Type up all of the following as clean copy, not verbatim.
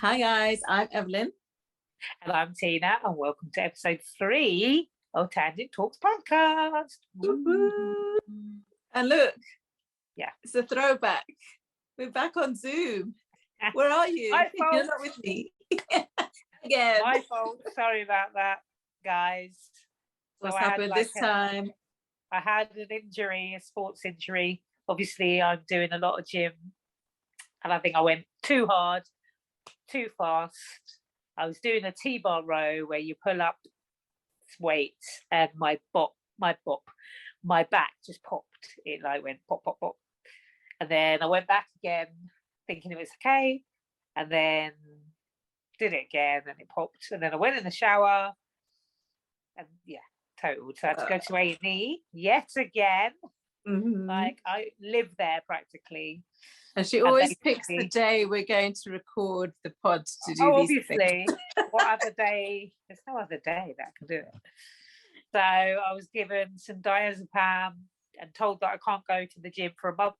Hi guys, I'm Evelyn. And I'm Tina, and welcome to episode 3 of Tangent Talks podcast. Woo-hoo. And look, Yeah, it's a throwback. We're back on Zoom. Where are you? My fault. You're not with me. Again. My fault. Sorry about that, guys. What's happened this time? I had an injury, a sports injury. Obviously, I'm doing a lot of gym, and I think I went too hard, too fast. I was doing a T-bar row where you pull up weights, and my back just popped. It like went pop, pop, pop, and then I went back again, thinking it was okay, and then did it again, and it popped, and then I went in the shower, and yeah, total. So I had to go to A&E yet again. Mm-hmm. Like I live there practically. And she always picks the day we're going to record the pod to do these obviously things. What other day? There's no other day that I can do it. So I was given some diazepam and told that I can't go to the gym for a month.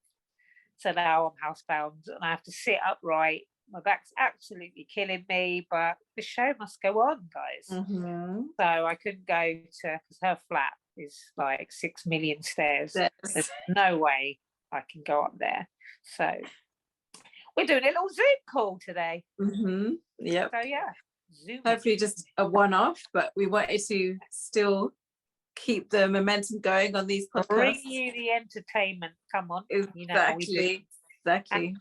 So now I'm housebound and I have to sit upright. My back's absolutely killing me, but the show must go on, guys. Mm-hmm. So I couldn't go to, because her flat is like 6 million stairs. Yes. There's no way I can go up there. So we're doing a little Zoom call today. Mm-hmm. Yep. So yeah, Zoom. Hopefully just a one-off, but we wanted to still keep the momentum going on these podcasts. Bring you the entertainment. Come on. Exactly. You know how we do. Exactly.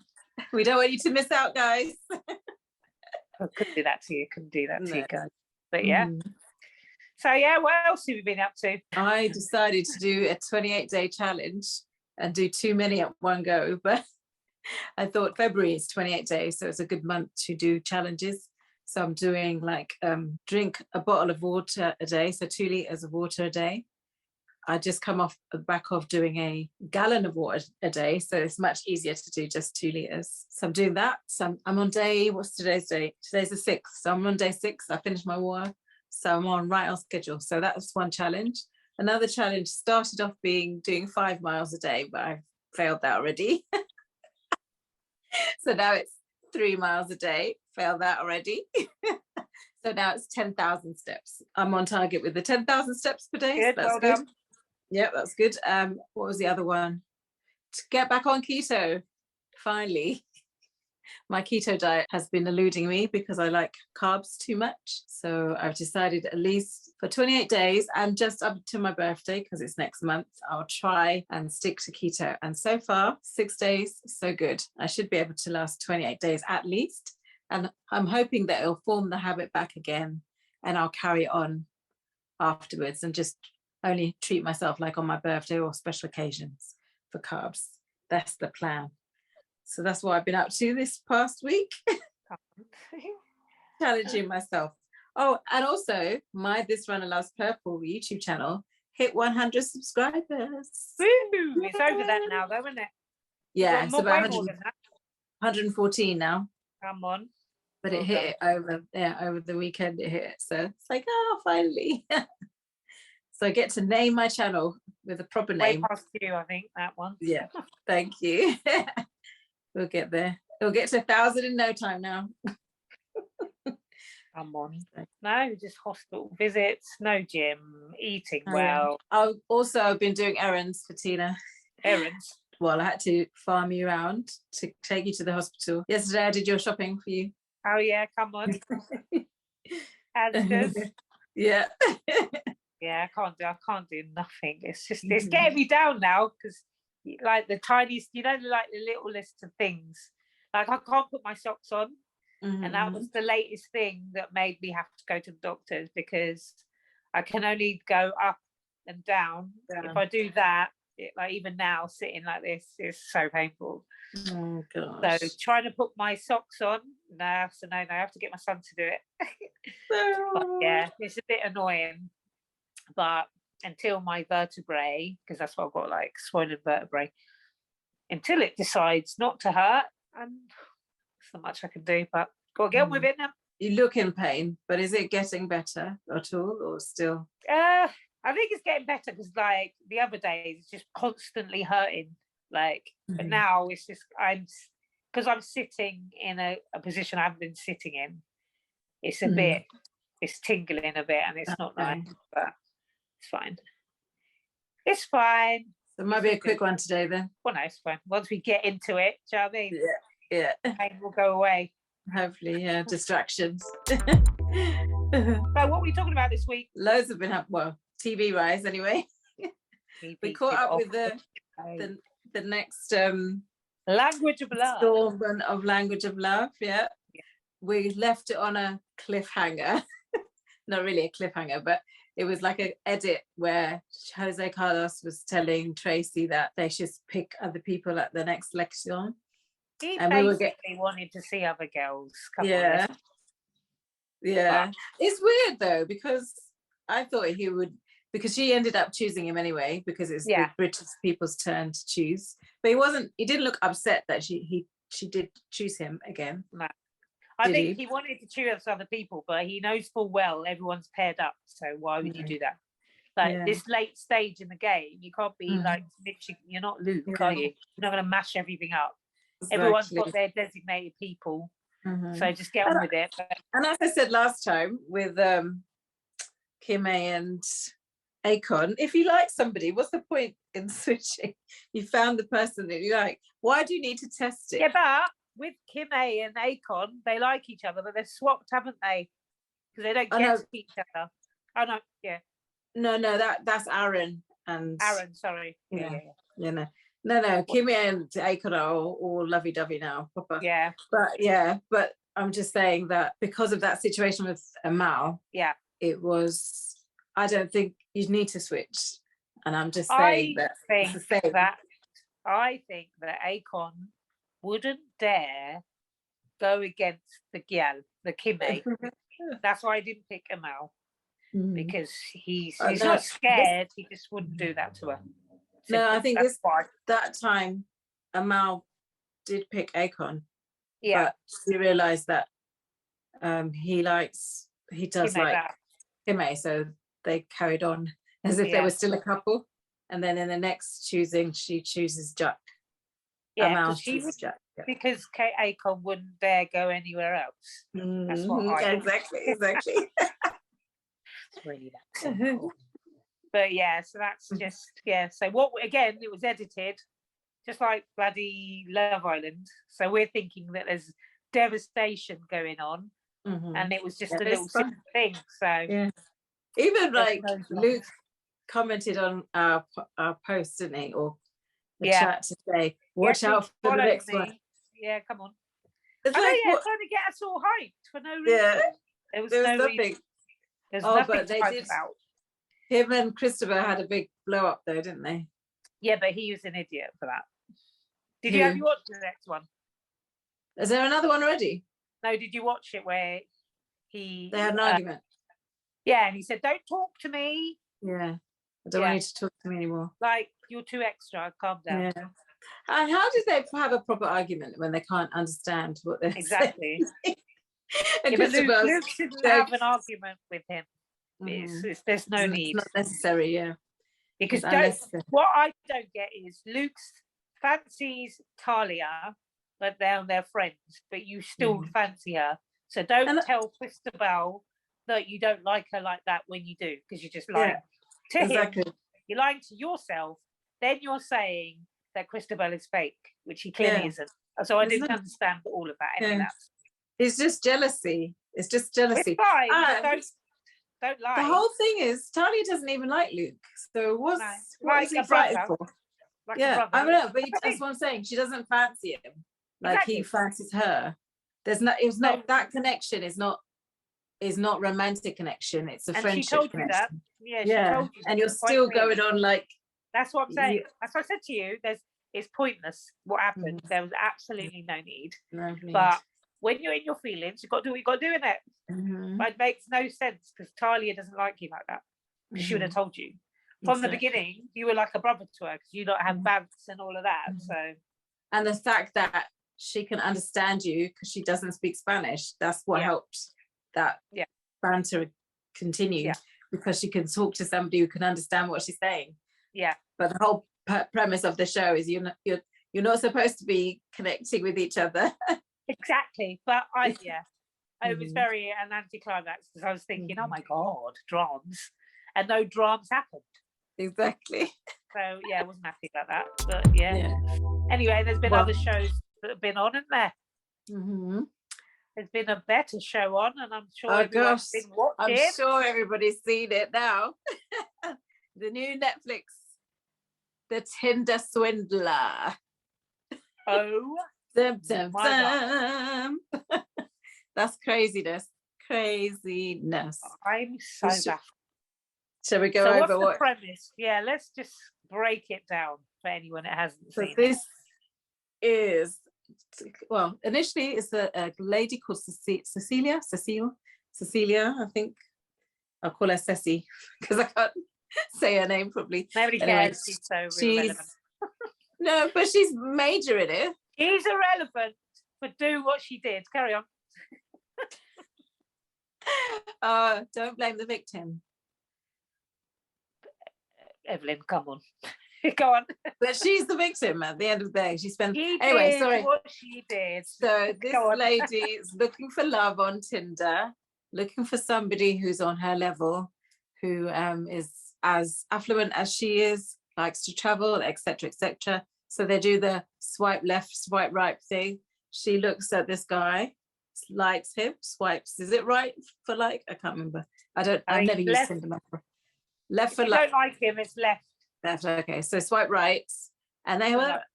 We don't want you to miss out, guys. I couldn't do that to you. Couldn't do that to you guys. But yeah. Mm-hmm. So yeah, what else have you been up to? I decided to do a 28-day challenge and do too many at one go, but I thought February is 28 days, so it's a good month to do challenges. So I'm doing like drink a bottle of water a day, so 2 liters of water a day. I just come off the back of doing a gallon of water a day, so it's much easier to do just 2 liters. So I'm doing that. So I'm on day, what's today's date? Today's the 6th. So I'm on day 6. I finished my water. So I'm right on schedule. So that was one challenge. Another challenge started off doing 5 miles a day, but I've failed that already. So now it's 3 miles a day, failed that already. So now it's 10,000 steps. I'm on target with the 10,000 steps per day. Good, So that's well good. done. Yeah, that's good. What was the other one? To get back on keto, finally. My keto diet has been eluding me because I like carbs too much. So I've decided at least for 28 days and just up to my birthday, because it's next month, I'll try and stick to keto. And so far, 6 days, so good. I should be able to last 28 days at least. And I'm hoping that it'll form the habit back again and I'll carry on afterwards and just only treat myself like on my birthday or special occasions for carbs. That's the plan. So that's what I've been up to this past week. Challenging myself. Oh, and also my This Runner Loves Purple YouTube channel hit 100 subscribers. Woo! It's over that now though, isn't it? Yeah, it's about 114 now. Come on. But it hit it over the weekend. It hit it. So it's like, oh, finally. So I get to name my channel with a proper name. Way past you, I think, that one. Yeah, thank you. We'll get there. We'll get to 1,000 in no time now. Come on. No, just hospital visits, no gym, eating well. I've also been doing errands for Tina. Errands? Well, I had to farm you around to take you to the hospital. Yesterday I did your shopping for you. Oh yeah, come on. Asda's. Yeah. Yeah, I can't do nothing. It's just it's getting me down now because like the tiniest, like the littlest of things. Like I can't put my socks on. And that was the latest thing that made me have to go to the doctors because I can only go up and down. If I do that, like even now sitting like this is so painful. Oh gosh. So trying to put my socks on, no, I have to get my son to do it. But yeah, it's a bit annoying. But until my vertebrae, because that's what I've got, like swollen vertebrae, until it decides not to hurt, and there's not much I can do, but go get on with it now. You look in pain, but is it getting better at all or still? I think it's getting better because like the other days it's just constantly hurting. Like, but now it's just because I'm sitting in a position I haven't been sitting in, it's a bit, it's tingling a bit, and it's not nice, but it's fine. It's fine. So it might be a quick one today then. Well, no, it's fine. Once we get into it, do you know what I mean? Yeah. Pain will go away. Hopefully, yeah. Distractions. So what are we talking about this week? Loads have been happening. Well, TV rise anyway. We caught up with the next Language of Love. installment of Language of Love. Yeah. We left it on a cliffhanger. Not really a cliffhanger, but it was like an edit where Jose Carlos was telling Tracy that they should pick other people at the next lection. He basically wanted to see other girls. Yeah. It's weird though, because I thought he would, because she ended up choosing him anyway, because it's the British people's turn to choose. But he didn't look upset that she did choose him again. No. I think he wanted to choose other people, but he knows full well everyone's paired up. So why would you do that? Like this late stage in the game, you can't be like mixing. You're not Luke, are you? You're not going to mash everything up. Exactly. Everyone's got their designated people, so just get on with it. And as I said last time with Kim A and Akon, if you like somebody, what's the point in switching? You found the person that you like. Why do you need to test it? Yeah, but with Kim A and Akon, they like each other, but they're swapped, haven't they? Because they don't get each other. Oh no, No, that's Aaron and Aaron. Sorry. No. Kim and Akon are all lovey-dovey now, proper. Yeah. But I'm just saying that because of that situation with Amal, it was. I don't think you need to switch, and I'm just saying I think that Akon wouldn't dare go against the Kim A. That's why I didn't pick Amal, because he's not scared. He just wouldn't do that to her. No, I think that time Amal did pick Akon. Yeah, but she realised that he does like Kim A, so they carried on as if they were still a couple. And then in the next choosing, she chooses Jack. Yeah, because Kate Akon wouldn't dare go anywhere else. That's what I exactly. It's really that simple. But yeah, so that's just So what again? It was edited, just like bloody Love Island. So we're thinking that there's devastation going on, and it was just a little simple thing. So even like Luke commented on our post, didn't he, or the chat to say, watch out for the next one. Yeah, come on. It's trying to get us all hyped for no reason. Yeah, there was nothing. There's nothing but they did. About. Him and Christopher had a big blow up though, didn't they? Yeah, but he was an idiot for that. Have you watched the next one? Is there another one already? No, did you watch it where they had an argument? Yeah, and he said, "Don't talk to me." Yeah, I don't want you to talk to me anymore. Like, you're too extra. Calm down. Yeah. And how did they have a proper argument when they can't understand what they're saying? And Luke didn't have an argument with him. There's no need. It's not necessary, Because what I don't get is Luke fancies Talia, but they're friends, but you still fancy her. So don't tell Christabel that you don't like her like that when you do, because you're just lying to him. You're lying to yourself. Then you're saying that Christabel is fake, which he clearly isn't. So I didn't understand all of that. It's just jealousy. It's fine. Don't lie. The whole thing is Talia doesn't even like Luke. So what is he fighting for? I don't know, but that's what I'm saying. She doesn't fancy him like he fancies her. It's not that connection is not romantic connection. It's a friendship she told connection. You that. She told you. And you're still going on like. That's what I'm saying. That's what I said to you. It's pointless what happened. There was absolutely no need. But when you're in your feelings, you've got to do what you've got to do in it. But it makes no sense because Talia doesn't like you like that. She would have told you. From the beginning, you were like a brother to her because you don't have bants and all of that. So, and the fact that she can understand you because she doesn't speak Spanish, that's what helped that banter continue because she can talk to somebody who can understand what she's saying. Yeah. But the whole premise of the show is you're not supposed to be connecting with each other. Exactly. But it was very an anticlimax because I was thinking, oh my God, drums. And no drums happened. Exactly. So yeah, I wasn't happy about that. But yeah. Anyway, there's been other shows that have been on, isn't there? There's been a better show on, and I'm sure everyone's been watching. I'm sure everybody's seen it now. The new Netflix, The Tinder Swindler. Oh, dum, dum, dum. That's craziness. I'm so baffled. Shall we go over what's the premise? Yeah, let's just break it down for anyone that hasn't seen it. This is, well, initially it's a lady called Cecilia, I think. I'll call her Ceci because I can't say her name properly. Nobody cares. She's so irrelevant. No, but she's major in it. She's irrelevant, but do what she did. Carry on. Don't blame the victim. Evelyn, come on. Go on. But she's the victim at the end of the day. She did what she did. So this lady is looking for love on Tinder, looking for somebody who's on her level, who is as affluent as she is, likes to travel, etc., etc. So they do the swipe left, swipe right thing. She looks at this guy, likes him, swipes. Is it right for like? I can't remember. I've never used Tinder before. Left for like. If you don't like him, it's left. Left, okay. So swipe right, and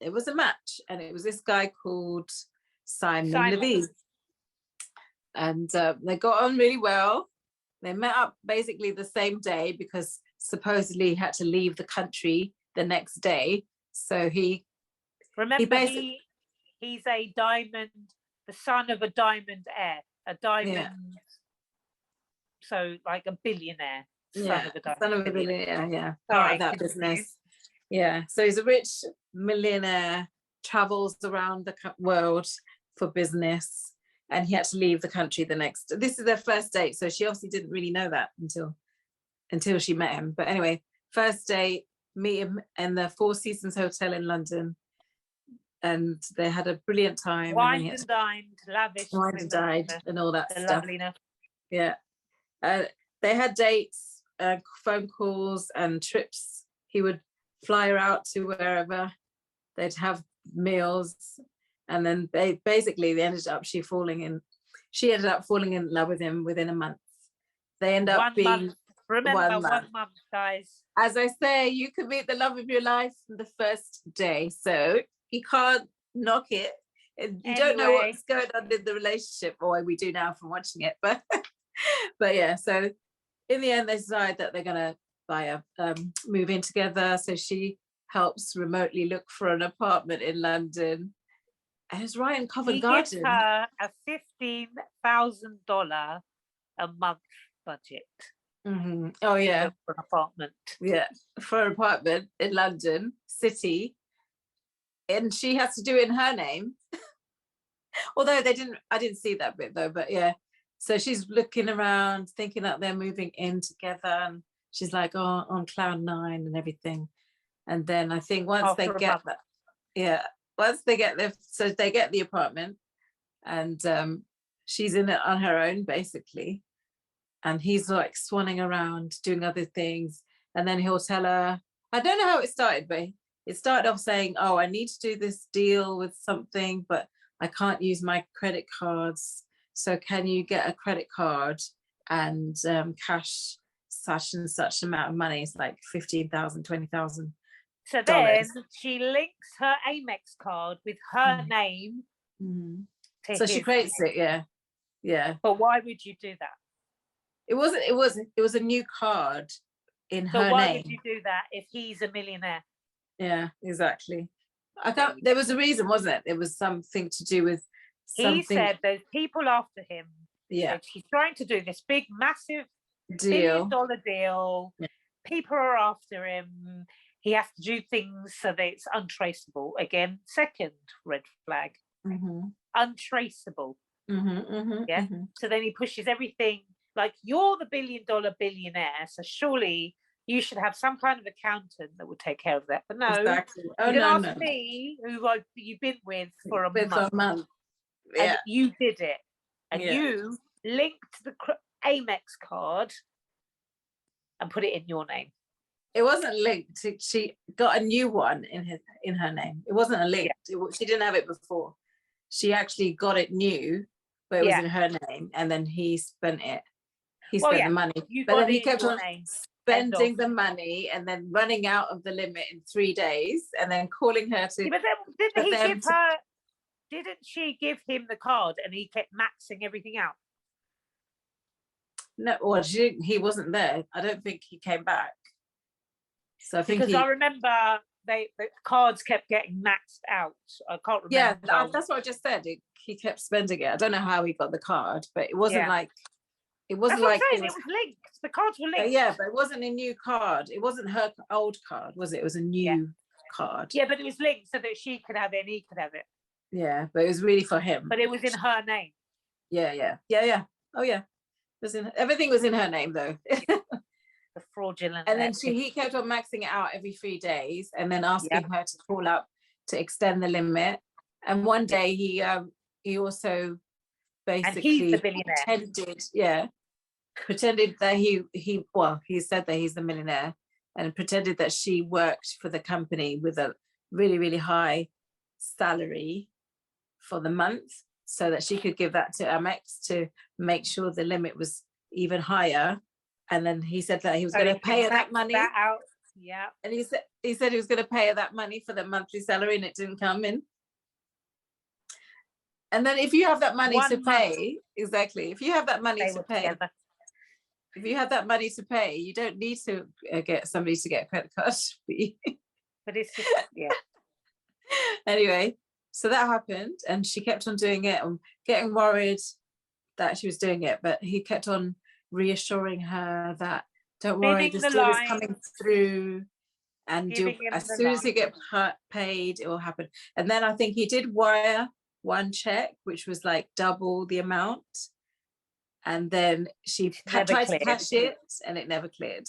it was a match, and it was this guy called Simon Levy. And they got on really well. They met up basically the same day because supposedly he had to leave the country the next day. So he's a diamond, the son of a diamond heir, a diamond. So like a billionaire. Son of a billionaire, yeah. Part of that business. Yeah. So he's a rich millionaire, travels around the world for business, and he had to leave the country the next. This is their first date, so she obviously didn't really know that until she met him. But anyway, first date, meet him in the Four Seasons Hotel in London, and they had a brilliant time. Wined and dined, lavish. Wined and dined, and all that stuff. Loveliness. Yeah. They had dates. Phone calls and trips. He would fly her out to wherever. They'd have meals, and then they ended up she ended up falling in love with him within a month. They end up being 1 month. Remember, 1 month, guys. As I say, you can meet the love of your life from the first day, so you can't knock it. You don't know what's going on in the relationship, or we do now from watching it, but yeah. So in the end, they decide that they're going to move in together. So she helps remotely look for an apartment in London. And it's right in Covent Garden. He gives her a $15,000 a month budget. Oh, yeah. For an apartment. Yeah, for an apartment in London City. And she has to do it in her name. Although I didn't see that bit though, but yeah. So she's looking around, thinking that they're moving in together, and she's like, on cloud 9 and everything. And then I think once they get so they get the apartment, and she's in it on her own basically, and he's like swanning around doing other things, and then he'll tell her, I don't know how it started, but it started off saying, oh, I need to do this deal with something, but I can't use my credit cards. So can you get a credit card and cash such and such amount of money? It's like $15,000, $20,000. So then she links her Amex card with her name. So she creates it, yeah. But why would you do that? It was a new card in her name. So why would you do that if he's a millionaire? Yeah, exactly. There was a reason, wasn't it? There was something to do with something. He said there's people after him. Yeah. He's trying to do this big, massive deal. $1 billion deal. Yeah. People are after him. He has to do things so that it's untraceable. Again, second red flag. Untraceable. So then he pushes everything like, you're the $1 billion billionaire, so surely You should have some kind of accountant that would take care of that. But no, exactly. Oh, you no, can ask me, who you've been with for a With month. a month. And Yeah. you did it. And Yeah. you linked the Amex card and put it in your name. It wasn't linked. She got a new one in her name. It wasn't a link. She didn't have it before. She actually got it new, but it was in her name, and then he spent it. He spent the money, but then he kept on spending the money, and then running out of the limit in 3 days, and then calling her to. But then didn't he give her? Didn't she give him the card, and he kept maxing everything out? No, well, he wasn't there. I don't think he came back. So I think because I remember the cards kept getting maxed out. I can't remember. Yeah, that's what I just said. He kept spending it. I don't know how he got the card, but it wasn't like it wasn't that's like what I'm saying. It was linked. The cards were linked. Yeah, but it wasn't a new card. It wasn't her old card, was it? It was a new card. Yeah, but it was linked so that she could have it and he could have it. Yeah, but it was really for him. But it was in her name. Yeah. Oh yeah. Everything was in her name though. The fraudulent. And then he kept on maxing it out every 3 days, and then asking her to call up to extend the limit. And one day he also basically pretended that he said that he's the millionaire, and pretended that she worked for the company with a really, really high salary for the month, so that she could give that to Amex to make sure the limit was even higher. And then he said that he was going to pay her that money. Yeah. And he said he was going to pay her that money for the monthly salary, and it didn't come in. And then if you have that money to pay, if you have that money to pay, if you have that money to pay, you don't need to get somebody to get a credit card for you. But it's just, Anyway, so that happened, and she kept on doing it and getting worried that she was doing it, but he kept on reassuring her that don't worry, the deal is coming through, and as soon as you get paid, it will happen. And then I think he did wire one check, which was like double the amount, and then she tried to cash it, and it never cleared.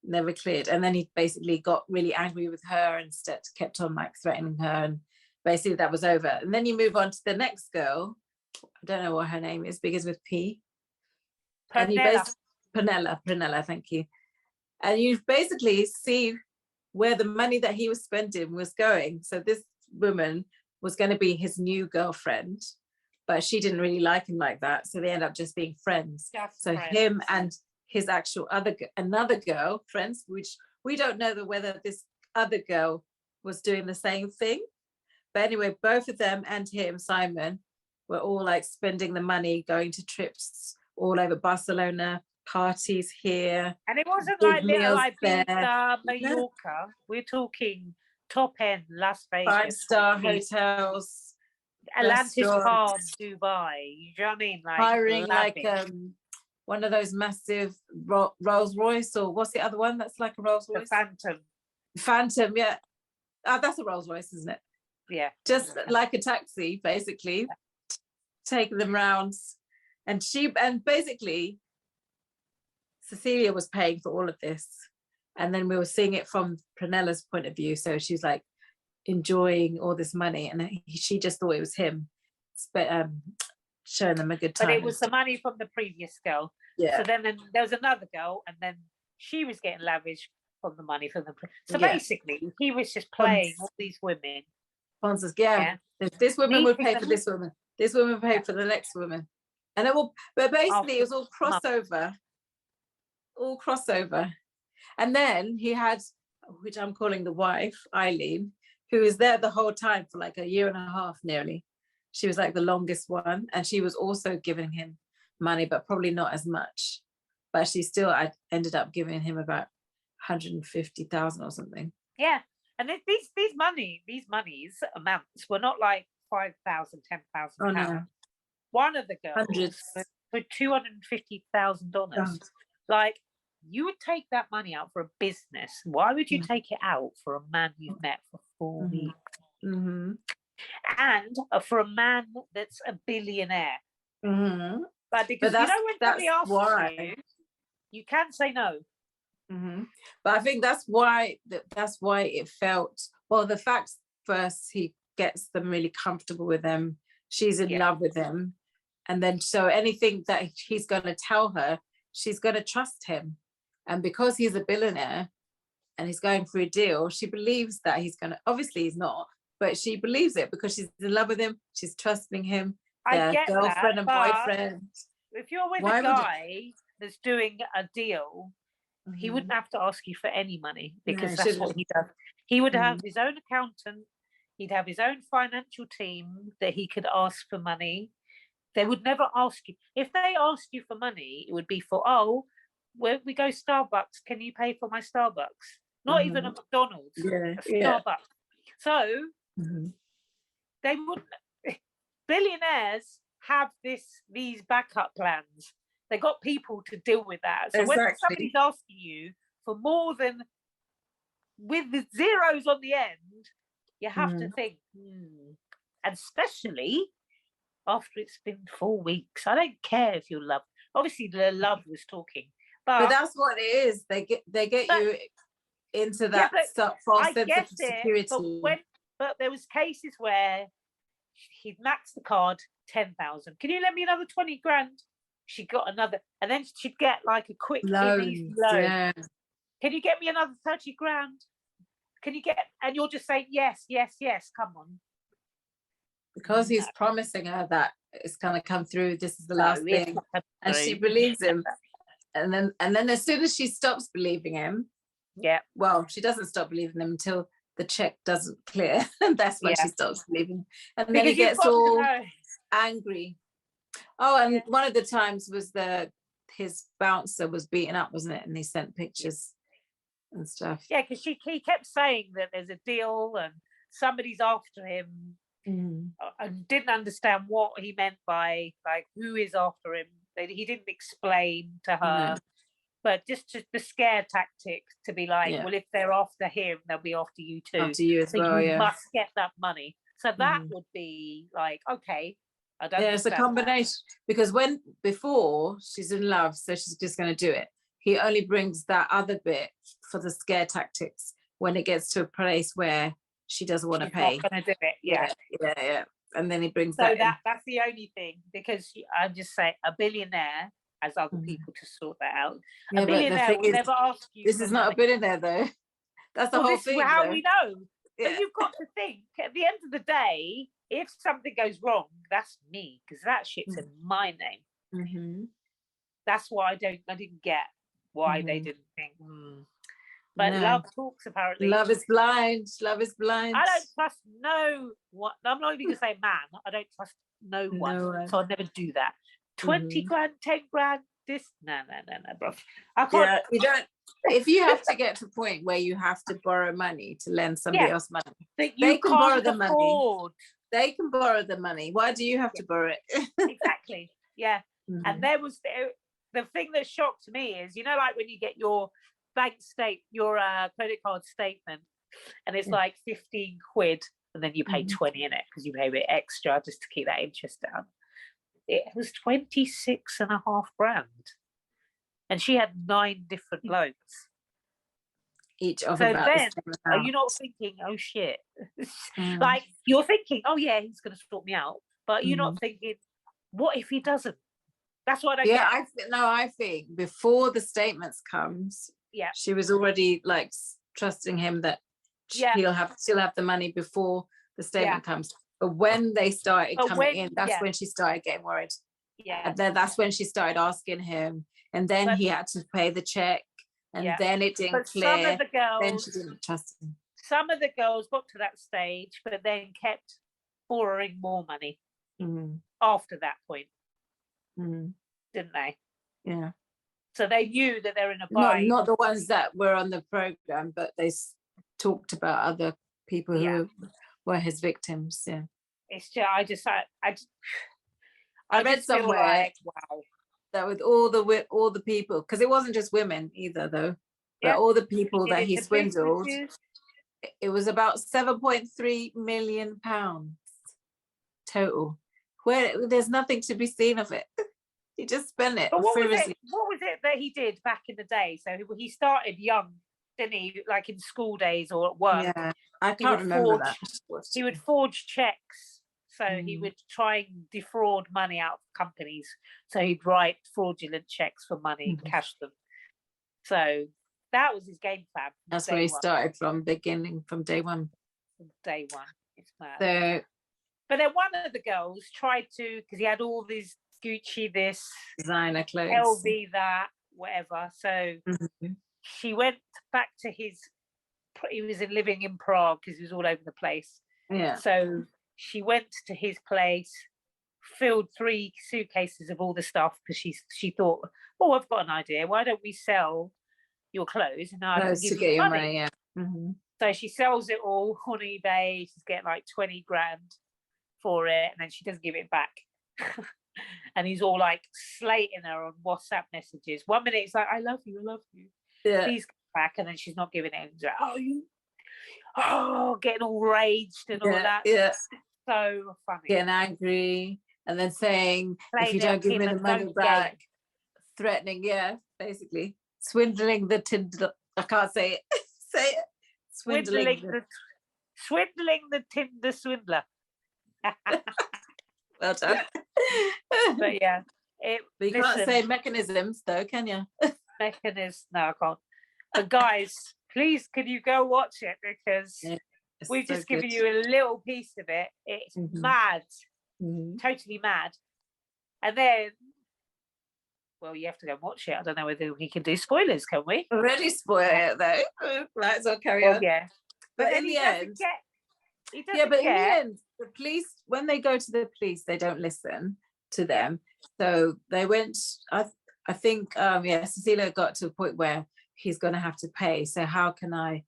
And then he basically got really angry with her and kept on like threatening her, and basically that was over. And then you move on to the next girl. I don't know what her name is, begins with P. Prunella, thank you. And you basically see where the money that he was spending was going. So this woman was going to be his new girlfriend, but she didn't really like him like that. So they end up just being friends. Him and his actual another girl, friends, which we don't know whether this other girl was doing the same thing. But anyway, both of them and him, Simon, were all like spending the money, going to trips all over Barcelona, parties here. And it wasn't like little Ibiza, Mallorca. We're talking top end Las Vegas. 5-star hotels. Atlantis Palm, Dubai. You know what I mean? Like hiring like one of those massive Rolls Royce, or what's the other one that's like a Rolls Royce? The Phantom, yeah. That's a Rolls Royce, isn't it? Yeah. Just like a taxi, basically. Taking them rounds. And basically Cecilia was paying for all of this, and then we were seeing it from Pranella's point of view. So she's like enjoying all this money, and she just thought it was him showing them a good time. But it was the money from the previous girl. Yeah. So then there was another girl, and then she was getting lavish from the money from the. So basically, he was just playing all these women. Sponsors, this woman would pay for this woman. This woman paid for the next woman. And but basically it was all crossover. And then he had, which I'm calling the wife, Eileen, who was there the whole time for like a year and a half nearly. She was like the longest one, and she was also giving him money, but probably not as much. But I ended up giving him about 150,000 or something. Yeah, and these monies amounts were not like 5,000, 10,000. Oh no. One of the girls for $250,000. Like, you would take that money out for a business. Why would you take it out for a man you've met for 4 weeks? Mm-hmm. And for a man that's a billionaire. Mm-hmm. Like, because when somebody asks you can say no. But I think that's why it felt, well, the fact first he gets them really comfortable with him, she's in love with him, and then so anything that he's going to tell her, she's going to trust him. And because he's a billionaire and he's going for a deal, she believes that he's going to, obviously he's not, but she believes it because she's in love with him, she's trusting him. I get girlfriend that, and boyfriend. If you're with a guy that's doing a deal, he wouldn't have to ask you for any money, because that's what he does. He would have his own accountant, he'd have his own financial team that he could ask for money. They would never ask you. If they asked you for money, it would be for, where we go Starbucks, can you pay for my Starbucks? Not even a McDonald's, a Starbucks. So they wouldn't. Billionaires have these backup plans. They got people to deal with that. So when somebody's asking you for more than, with the zeros on the end, you have to think, and especially after it's been 4 weeks. I don't care if you love. Obviously, the love was talking, but that's what it is. They get you into that false sense of security. But there was cases where he'd maxed the card 10,000. Can you lend me another 20 grand? She got another, and then she'd get like a quick loan. Yeah. Can you get me another 30 grand? Can you get? And you're just saying yes, yes, yes. Come on. Because he's promising her that it's gonna come through. This is the last thing, and she believes him. And then as soon as she stops believing him, well, she doesn't stop believing him until the check doesn't clear, and that's when she stops believing. And then he gets all angry. Oh, and one of the times was his bouncer was beaten up, wasn't it? And he sent pictures and stuff. Yeah, because he kept saying that there's a deal and somebody's after him. And didn't understand what he meant by, like, who is after him. He didn't explain to her, but just the scare tactic to be like, well, if they're after him, they'll be after you too. After you as well, you must get that money. So that would be like, okay, I don't. It's a combination, because before she's in love, so she's just going to do it. He only brings that other bit for the scare tactics when it gets to a place where she doesn't want to pay. Not going to do it. Yeah. And then he brings that's the only thing, because I'm just saying a billionaire has other people to sort that out. A billionaire will never ask you. This is not a billionaire though. That's the whole thing. How we know. But you've got to think, at the end of the day, if something goes wrong, that's me, because that shit's in my name. That's why I didn't get why they didn't think. But love talks, apparently. Love is blind. Love is blind. I don't trust no one. I'm not even going to say man. I don't trust no one. So I'll never do that. 20 grand, 10 grand, this. No, bro. I can't. Yeah, you don't. If you have to get to a point where you have to borrow money to lend somebody else money, they can borrow the money. They can borrow the money. Why do you have to borrow it? Exactly. Yeah. And there was the thing that shocked me is, like when you get your your credit card statement, and it's like 15 quid, and then you pay 20 in it because you pay a bit extra just to keep that interest down. It was 26.5 grand, and she had 9 different loans, each of about the same amount. Are you not thinking, oh shit? Like, you're thinking, oh yeah, he's going to sort me out, but you're not thinking, what if he doesn't? That's what I get. I think before the statements comes, she was already like trusting him that she'll have the money before the statement comes. But when they started coming in, that's when she started getting worried. And then that's when she started asking him, and then he had to pay the check, and then it didn't clear. Some of the girls, then she didn't trust him. Some of the girls got to that stage, but then kept borrowing more money after that point. Didn't they? Yeah. So they knew that they're in a bind. Not the ones that were on the program, but they talked about other people who were his victims. Yeah. It's just I read somewhere that with all the people, because it wasn't just women either though, but all the people that he swindled, it was about £7.3 million total, where there's nothing to be seen of it. He just spent it. But what was it that he did back in the day? So he started young didn't he? Like in school days or at work. Yeah, I can't remember that. He would forge checks. So he would try and defraud money out of companies. So he'd write fraudulent checks for money, cash them. So that was his game plan. That's where he started from day one. From day one. It's mad. So, but then one of the girls tried to, because he had all these Gucci this, designer clothes, LV that, whatever. So she went back to he was living in Prague because he was all over the place. Yeah. So she went to his place, filled 3 suitcases of all the stuff because she thought, oh, I've got an idea. Why don't we sell your clothes and I can give you money? Yeah. So she sells it all on eBay. She's getting like 20 grand for it, and then she doesn't give it back. And he's all like slating her on WhatsApp messages. 1 minute it's like, I love you. Yeah. Please come back. And then she's not giving it. And he's like, getting all raged and all that. Yeah. So funny. Getting angry and then saying, if you don't give me the money back, threatening, basically. Swindling the Tinder. I can't say it. Say it. Swindling the Tinder Swindler. Well done. But yeah. But you can't say mechanisms though, can you? Mechanisms. No, I can't. But guys, please, can you go watch it? Because we've just given you a little piece of it. It's mad. Totally mad. And then, well, you have to go and watch it. I don't know whether we can do spoilers, can we? Already spoil it though. Might as well carry on. Yeah. But in the end, in the end, the police, when they go to the police, they don't listen to them. So they went, I think, Cecilia got to a point where he's going to have to pay. So how can I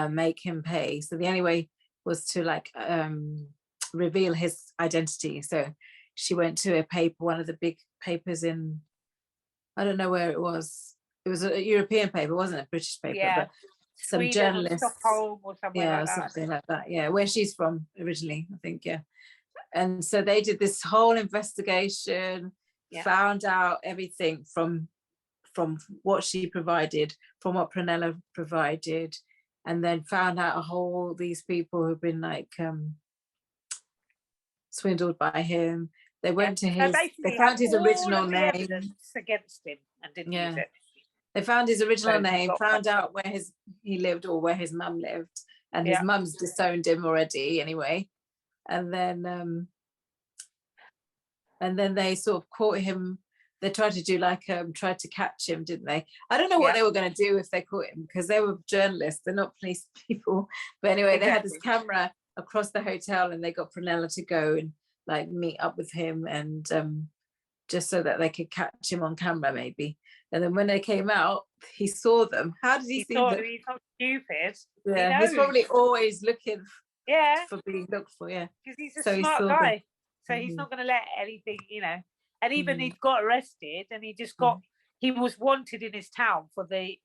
make him pay? So the only way was to reveal his identity. So she went to a paper, one of the big papers in, I don't know where it was. It was a European paper, wasn't it? A British paper. Yeah. But some Sweden journalists, or Stockholm or somewhere like that. Something like that. Yeah, where she's from originally, I think. Yeah. And so they did this whole investigation, found out everything from what she provided, from what Prunella provided, and then found out these people who've been swindled by him. They went to they found his original name against him and didn't use it. They found his original name, found out where he lived or where his mum lived, and his mum's disowned him already anyway. And then they sort of caught him. They tried to do tried to catch him, didn't they? I don't know what they were going to do if they caught him, because they were journalists, they're not police people. But anyway, they had this camera across the hotel, and they got Prunella to go and meet up with him, and just so that they could catch him on camera maybe. And then when they came out, he saw them. How did he see them? He's not stupid. Yeah, he's probably always looking for being looked for, because he's a smart guy. So he's not going to let anything, and even he got arrested, and he just he was wanted in his town for the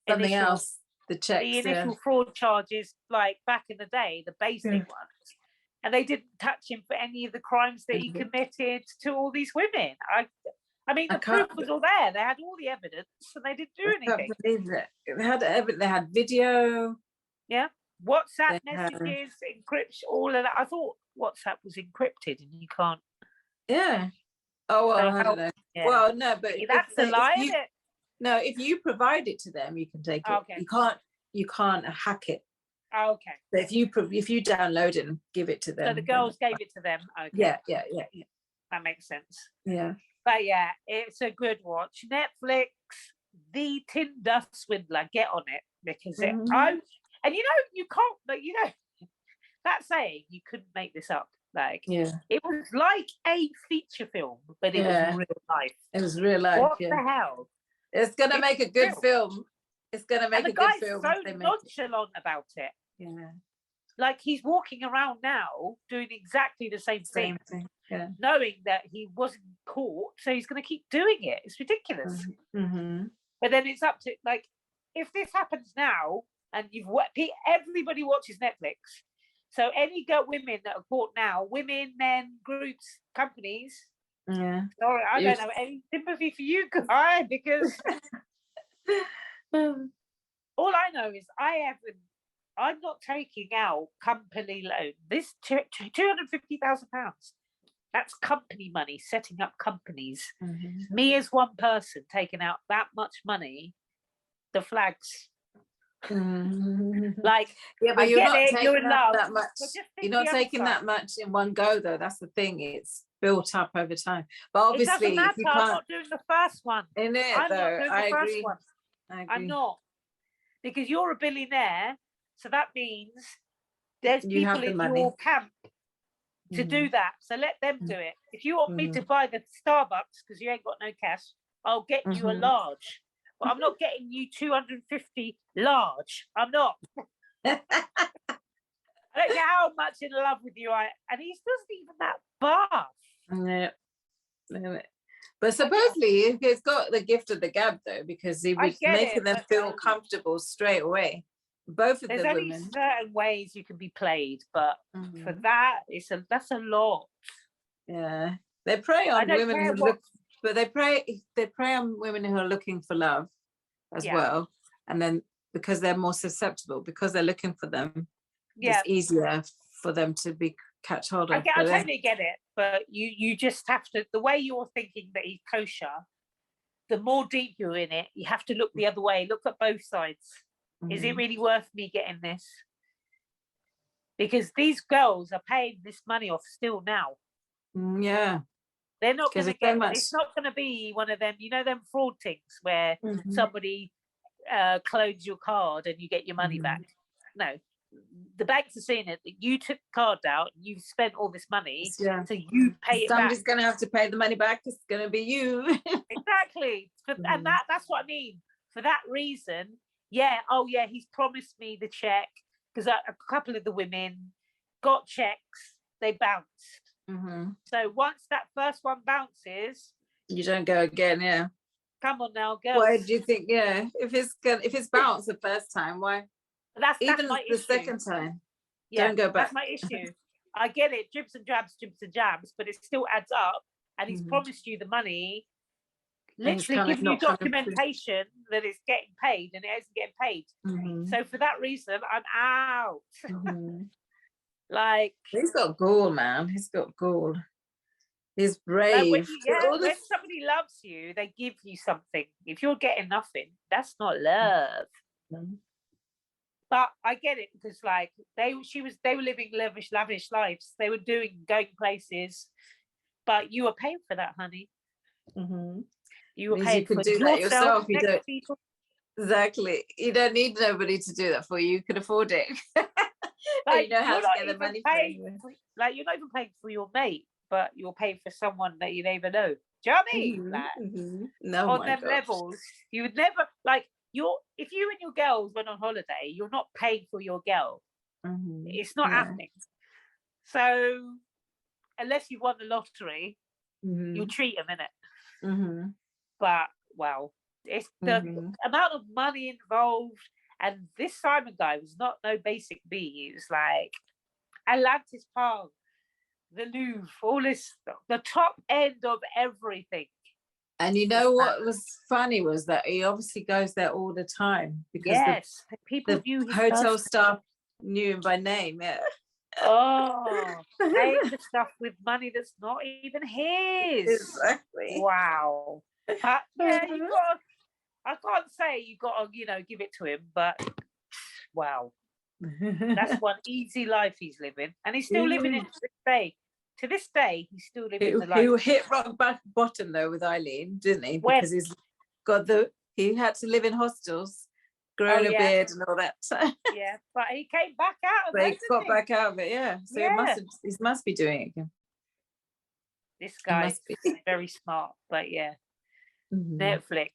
something else, the checks, the initial fraud charges, back in the day, the basic ones, and they didn't touch him for any of the crimes that he committed to all these women. I mean, the proof was all there. They had all the evidence, and they didn't do anything. I can't believe it. They had video. Yeah, WhatsApp messages, encryption, all of that. I thought WhatsApp was encrypted, and you can't. Yeah. Oh well, I don't know. Yeah. Well, no, but that's a lie, isn't it? No, if you provide it to them, you can take it. Okay. You can't hack it. Oh, okay. But if you download it and give it to them. So the girls gave it to them. Okay. Yeah. That makes sense. Yeah. But yeah, it's a good watch. Netflix, The Tinder Swindler. Get on it, because you can't. But that saying, you couldn't make this up. It was like a feature film, but it was real life. It was real life. What the hell? It's gonna make a good film. It's gonna make a good film. The guy's so nonchalant about it. Yeah. He's walking around now doing exactly the same thing. Yeah. Knowing that he wasn't caught, so he's going to keep doing it. It's ridiculous. Mm-hmm. But then it's up to if this happens now, and everybody watches Netflix, so any women that are caught now, women, men, groups, companies. Yeah. Sorry, I don't have any sympathy for you, guy, because All I know is I'm not taking out company loan. This £250,000. That's company money, setting up companies. Mm-hmm. Me as one person taking out that much money, the flags. Mm-hmm. Like, yeah, but I you're get not it, taking you're in love. that much. But just You're think not the other taking side. that much in one go, though. That's the thing. It's built up over time. But It doesn't obviously, matter. if you I'm can't, not doing the first one. in it I'm not though, doing I the first agree. one. I agree. I'm not. Because you're a billionaire, so that means there's You have people the in money your camp to do that. So let them do it. If you want me to buy the Starbucks because you ain't got no cash, I'll get you a large. But I'm not getting you 250 large. I'm not. I don't care how much in love with you I and he doesn't even that buff. Yeah. But supposedly he's got the gift of the gab though, because he was making them feel comfortable straight away. Both of the women. There's only certain ways you can be played, but for that, that's a lot. Yeah, they prey on women who look, but they prey on women who are looking for love as well, and then because they're more susceptible, because they're looking for them, it's easier for them to be catch hold of. I totally get it, but you just have to. The way you're thinking that he's kosher, the more deep you're in it, you have to look the other way. Look at both sides. Is it really worth me getting this? Because these girls are paying this money off still now. Yeah. They're not going to get it's not going to be one of them, them fraud things where somebody clones your card and you get your money back. No. The banks are seeing it that you took the card out, you've spent all this money, so you pay it back. Somebody's going to have to pay the money back. It's going to be you. Exactly. And that's what I mean. For that reason, he's promised me the check, because a couple of the women got checks, they bounced. So once that first one bounces, you don't go again. Yeah. Come on now, girls. Why do you think? Yeah, if it's bounced the first time, why? That's even my the issue. Second time. Don't go back. That's my issue. I get it, dribs and jabs, but it still adds up. And he's promised you the money, literally giving you documentation that it's getting paid, and it isn't getting paid. So for that reason, I'm out. Like, he's got gall, man. He's got gall. He's brave. Like when somebody loves you, they give you something. If you're getting nothing, that's not love. But I get it, because like they were living lavish lives. They were going places, but you were paying for that, honey. You were paying for do that yourself. You don't. People. Exactly. You don't need nobody to do that for you. You can afford it. Like, you know how to get the money like, you're not even paying for your mate, but you're paying for someone that you never know. Do you know what I mean? Like, no, on them levels, you would never like. If you and your girls went on holiday, you're not paying for your girl. It's not happening. So unless you won the lottery, you'll treat them in it. But wow, it's the amount of money involved. And this Simon guy was not no basic B. It was like Atlantis Park, the Louvre, all this, the top end of everything. And you know what was funny was that he obviously goes there all the time, because people knew his hotel staff knew him by name. Yeah. Paying for stuff with money that's not even his. Exactly. Wow. But you got. I can't say you got to, give it to him, but wow, that's one easy life he's living, and he's still living it to this day. To this day, he's still living the life. He hit rock bottom though with Eileen, didn't he? Because he had to live in hostels, growing a beard and all that. Yeah, but he came back out of it. He got back out of it, yeah. So he must be doing it again. This guy is very smart, but Netflix.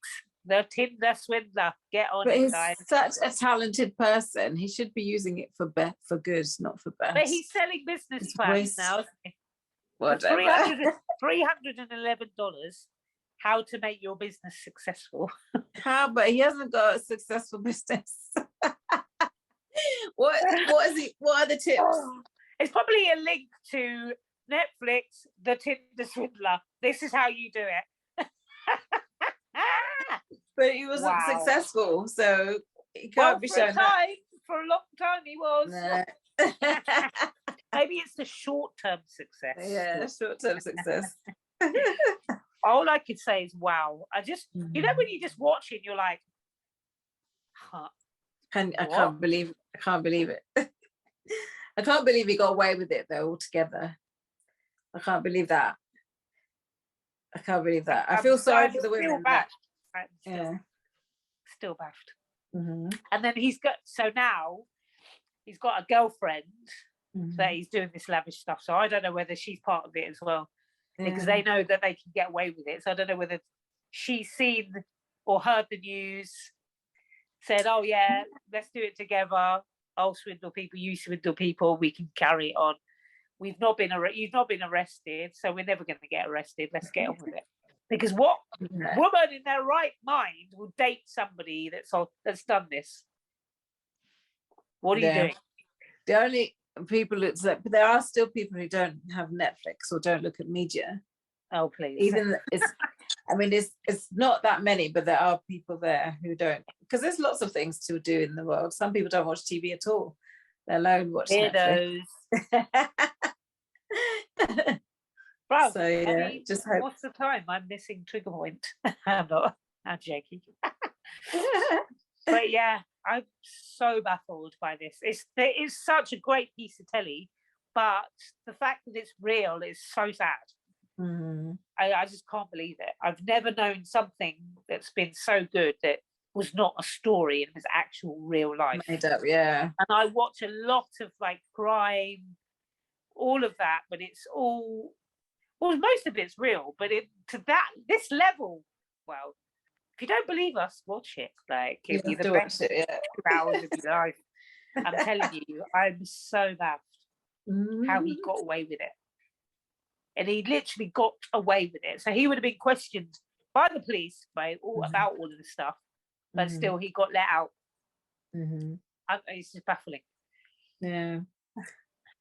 The Tinder Swindler. Get on it, guys. He's such a talented person. He should be using it for good, not for bad. But he's selling business plans now, isn't he? Whatever. $311. How to make your business successful. But he hasn't got a successful business. What are the tips? It's probably a link to Netflix, the Tinder Swindler. This is how you do it. But he wasn't successful, so He can't be showing that. For a long time he was. No. Maybe it's the short-term success. Yeah, short-term success. All I could say is, wow. You know, when you just watch it, you're like, huh. I can't believe it. I can't believe he got away with it though altogether. I can't believe that. I feel sorry for the women. Still baffed. Mm-hmm. And then now he's got a girlfriend that he's doing this lavish stuff. So I don't know whether she's part of it as well, because they know that they can get away with it. So I don't know whether she's seen or heard the news, said, "Oh yeah, let's do it together. I'll swindle people, you swindle people. We can carry it on. You've not been arrested, so we're never going to get arrested. Let's get on with it." Because what woman in their right mind will date somebody that's done this? What are you doing? The only people but there are still people who don't have Netflix or don't look at media. Oh please! It's not that many, but there are people there who don't, because there's lots of things to do in the world. Some people don't watch TV at all, let alone watch Netflix. Right. So yeah, just hope. What's the time? I'm missing trigger point. I'm joking. But yeah, I'm so baffled by this. It's such a great piece of telly, but the fact that it's real is so sad. Mm-hmm. I just can't believe it. I've never known something that's been so good that was not a story and was actual real life. Made up, yeah. And I watch a lot of like crime, all of that, but it's all, well, most of it's real, but this level, well, if you don't believe us, watch it. Like, You it'll be have the to best watch it, 2 hours of your life. I'm telling you, I'm so baffled how he got away with it. And he literally got away with it. So he would have been questioned by the police about all of the stuff, but still he got let out. It's just baffling. Yeah.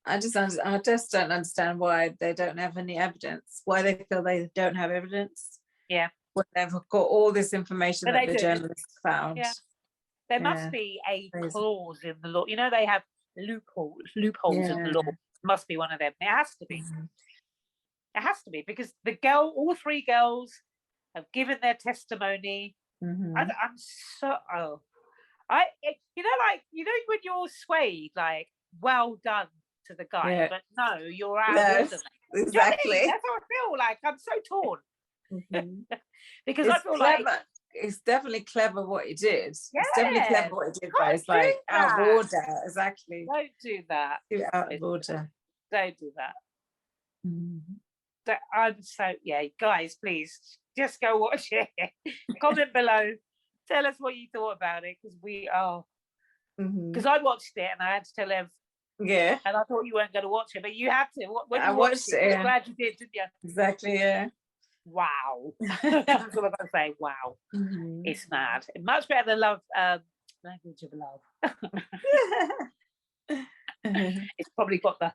I just don't understand why they don't have any evidence, why they feel they don't have evidence. Yeah. When they've got all this information that the journalists found. Yeah. There must be a clause in the law. You know, they have loopholes in the law. It must be one of them. It has to be. It has to be, because all 3 girls have given their testimony. I'm so, when you're swayed, like, well done to the guy, but no, you're out of order. Exactly. That's how I feel. Like, I'm so torn. Because it's I feel clever. like it's definitely clever what he did. Yeah, it's definitely clever what he did, but it's like out of order. Exactly. Don't do that. Out of order. Don't do that. I'm so, guys, please just go watch it. Comment below, tell us what you thought about it, because we are, because I watched it and I had to tell Ev, and I thought you weren't going to watch it, but you had to. When you watched it, I'm glad you did, didn't you? Exactly. Yeah. Wow. That's what I'm going to say. Wow. It's mad. Much better than Love, Language of Love. It's probably got the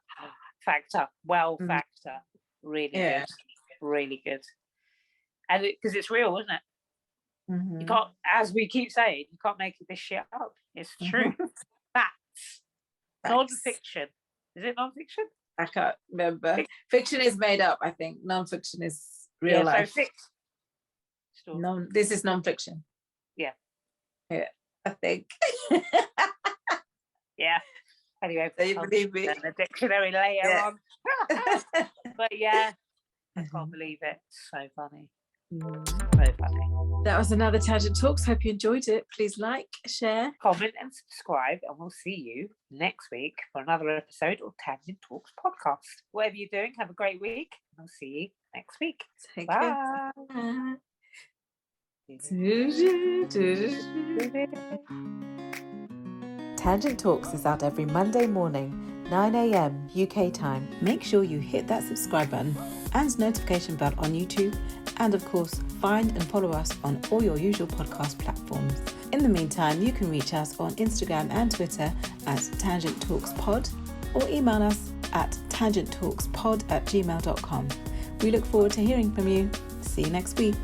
factor factor. Really good, really good, and because it's real, isn't it? You can't, as we keep saying, you can't make this shit up. It's true. Facts. Non-fiction. Is it non-fiction? I can't remember. Fiction is made up, I think. Non-fiction is real life. So this is non-fiction. Yeah, I think. Yeah. Anyway, do you believe me? The dictionary later on. But yeah, I can't believe it. So funny. So funny. That was another Tangent Talks. Hope you enjoyed it. Please like, share, comment and subscribe, and we'll see you next week for another episode of Tangent Talks podcast. Whatever you're doing, have a great week. I'll see you next week. Take Bye. care. Tangent Talks is out every Monday morning, 9 a.m. UK time. Make sure you hit that subscribe button and notification bell on YouTube, and of course, find and follow us on all your usual podcast platforms. In the meantime, you can reach us on Instagram and Twitter at Tangent Talks Pod, or email us at tangenttalkspod@gmail.com. We look forward to hearing from you. See you next week.